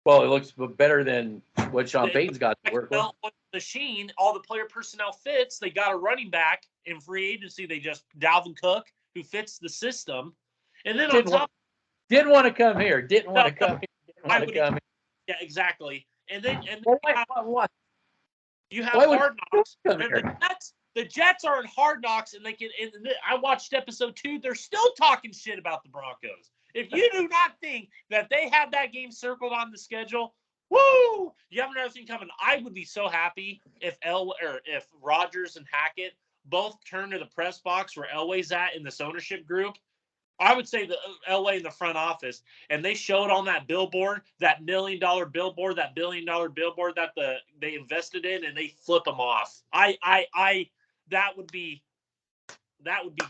Well, it looks better than what Sean Payton's got to work with. Machine, all the player personnel fits. They got a running back in free agency. They just Dalvin Cook, who fits the system, and then didn't want to come here. Didn't want to come here. Yeah, exactly. And then you have Hard Knocks. The Jets are in Hard Knocks, and they can. And I watched episode 2. They're still talking shit about the Broncos. If you do not think that they have that game circled on the schedule, woo! You have another thing coming. I would be so happy if Rodgers and Hackett both turn to the press box where Elway's at in this ownership group. I would say the Elway in the front office, and they showed on that billboard, that $1 million billboard, that $1 billion billboard that they invested in, and they flip them off. That would be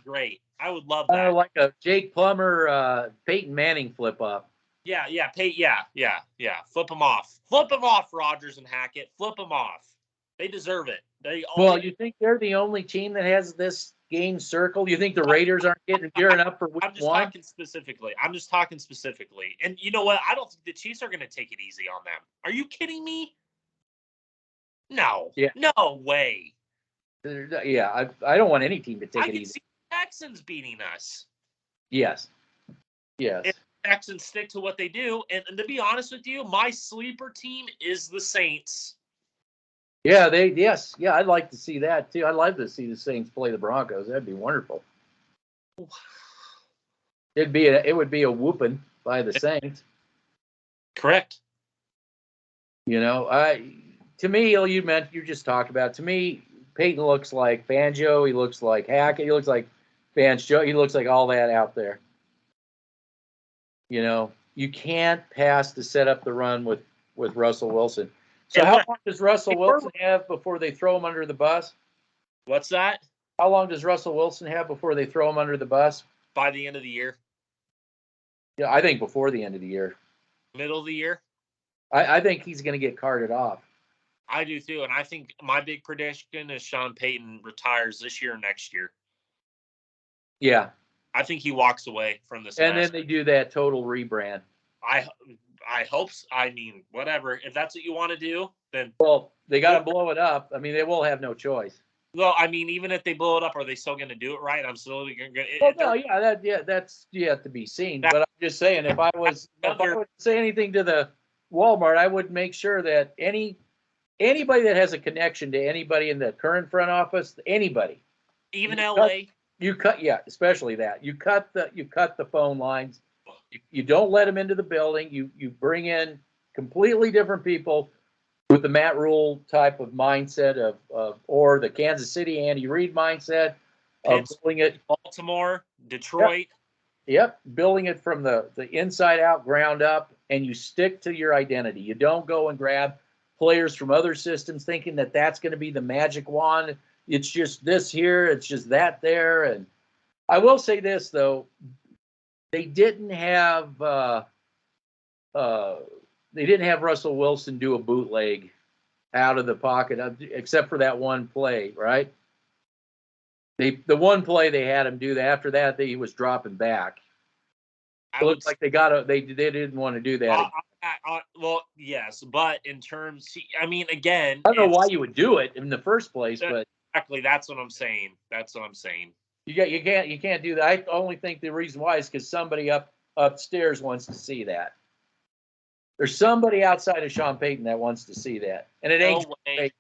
great. I would love that. Like a Jake Plummer, Peyton Manning flip up. Yeah. Flip them off. Flip them off, Rodgers and Hackett. Flip them off. They deserve it. You think they're the only team that has this game circle? You think the Raiders aren't gearing up for week I'm just one? talking specifically. I'm just talking specifically. And you know what? I don't think the Chiefs are going to take it easy on them. Are you kidding me? No. Yeah. No way. Yeah, I don't want any team to take I it can easy. see the Texans beating us. Yes. Yes. If the Texans stick to what they do. And to be honest with you, my sleeper team is the Saints. Yeah, yeah, I'd like to see that too. I'd like to see the Saints play the Broncos. That'd be wonderful. It would be a whooping by the Saints. Correct. You know, to me, you just talked about. To me, Peyton looks like Fangio. He looks like Hackett. He looks like Fangio. He looks like all that out there. You know, you can't pass to set up the run with Russell Wilson. So how long does Russell Wilson have before they throw him under the bus? What's that? How long does Russell Wilson have before they throw him under the bus? By the end of the year. Yeah, I think before the end of the year. Middle of the year. I think he's going to get carted off. I do too, and I think my big prediction is Sean Payton retires this year or next year. Yeah. I think he walks away from this. And then they do that total rebrand. I hope. I mean, whatever. If that's what you want to do, then they got to blow it up. I mean, they will have no choice. Well, I mean, even if they blow it up, are they still going to do it right? I'm still going to. Well, no, that's yet to be seen. But I'm just saying, if I would say anything to the Walmart, I would make sure that anybody that has a connection to anybody in the current front office, anybody, even LA, especially that you cut the phone lines. You don't let them into the building. You bring in completely different people with the Matt Rule type of mindset of or the Kansas City Andy Reid mindset of building it. Baltimore, Detroit. Yep, building it from the inside out, ground up, and you stick to your identity. You don't go and grab players from other systems thinking that that's going to be the magic wand. It's just this here, it's just that there. And I will say this though, they didn't have Russell Wilson do a bootleg out of the pocket, except for that one play, right? The one play they had him do that. After that, he was dropping back. It looked like they didn't want to do that. Well, yes, but in terms, I mean, again, I don't know why you would do it in the first place, but exactly that's what I'm saying. You can't do that. I only think the reason why is because somebody upstairs wants to see that. There's somebody outside of Sean Payton that wants to see that, and it ain't George Payton.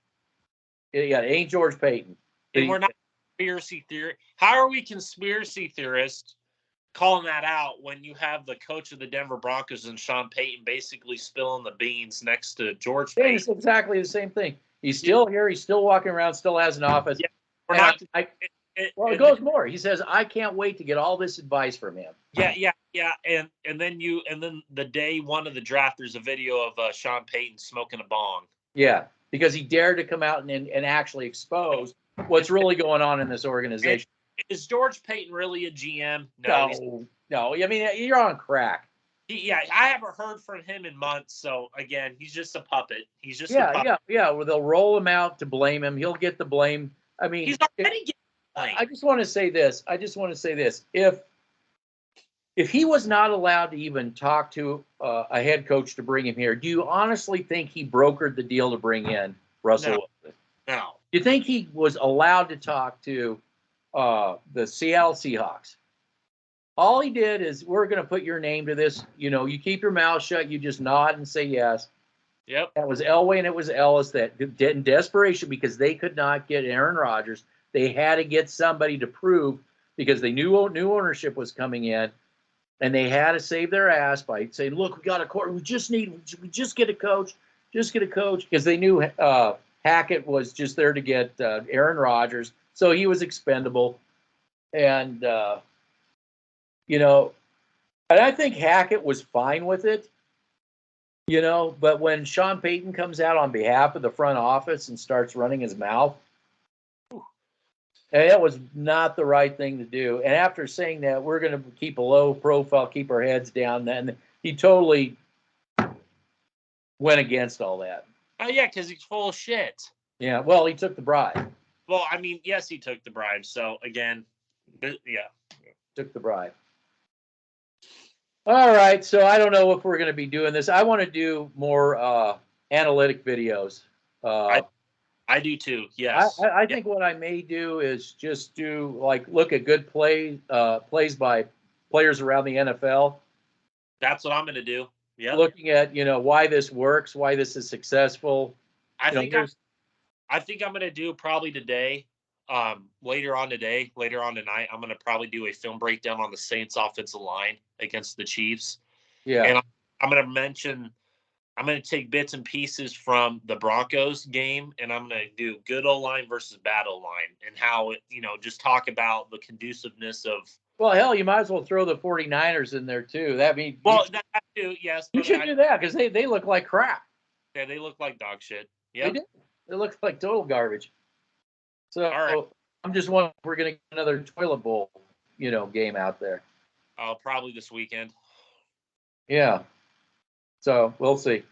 Yeah, it ain't George Payton. And we're not conspiracy theory. How are we conspiracy theorists calling that out when you have the coach of the Denver Broncos and Sean Payton basically spilling the beans next to George Payton? It's exactly the same thing. He's still here. He's still walking around. Still has an office. Yeah, we're not. It goes more. He says, "I can't wait to get all this advice from him." Yeah. And then the day one of the draft, there's a video of Sean Payton smoking a bong. Yeah, because he dared to come out and actually expose what's really going on in this organization. Is George Payton really a GM? No. I mean, you're on crack. I haven't heard from him in months. So again, he's just a puppet. He's just a puppet. Yeah. Well, they'll roll him out to blame him. He'll get the blame. I mean, he's already getting blamed. I just want to say this. If he was not allowed to even talk to a head coach to bring him here, do you honestly think he brokered the deal to bring in Russell Wilson? No. You think he was allowed to talk to the Seattle Seahawks? All he did is, we're going to put your name to this. You know, you keep your mouth shut. You just nod and say yes. Yep. That was Elway and it was Ellis that did in desperation because they could not get Aaron Rodgers. They had to get somebody to prove because they knew new ownership was coming in. And they had to save their ass by saying, "Look, we got a court. We just get a coach, because they knew Hackett was just there to get Aaron Rodgers, so he was expendable, and and I think Hackett was fine with it, But when Sean Payton comes out on behalf of the front office and starts running his mouth, and that was not the right thing to do. And after saying that, we're going to keep a low profile, keep our heads down. Then he totally went against all that. Oh, yeah, because he's full of shit. Yeah, well, he took the bribe. Well, I mean, yes, he took the bribe. So again, yeah. Took the bribe. All right, so I don't know if we're going to be doing this. I want to do more analytic videos. I do too. Yes. I think what I may do is just do like look at good plays by players around the NFL. That's what I'm going to do. Yeah. Looking at why this works, why this is successful. I You know, think here's I think I'm going to do probably today. Later on tonight, I'm going to probably do a film breakdown on the Saints offensive line against the Chiefs. yeah. And I'm going to mention, I'm going to take bits and pieces from the Broncos game, and I'm going to do good O-line versus bad O-line, and how just talk about the conduciveness of. Well, hell, you might as well throw the 49ers in there too. That means Well, that too, yes. you should do that because they look like crap. Yeah, they look like dog shit. They Yeah. do. They look like total garbage. So All right. I'm just wondering if we're going to get another toilet bowl, game out there. Probably this weekend. Yeah. So we'll see.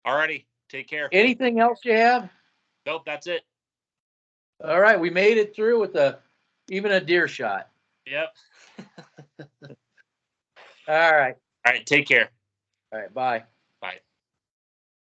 Alrighty. Take care. Anything else you have? Nope, that's it. All right, we made it through with even a deer shot. Yep. All right. All right. Take care. All right. Bye. Bye.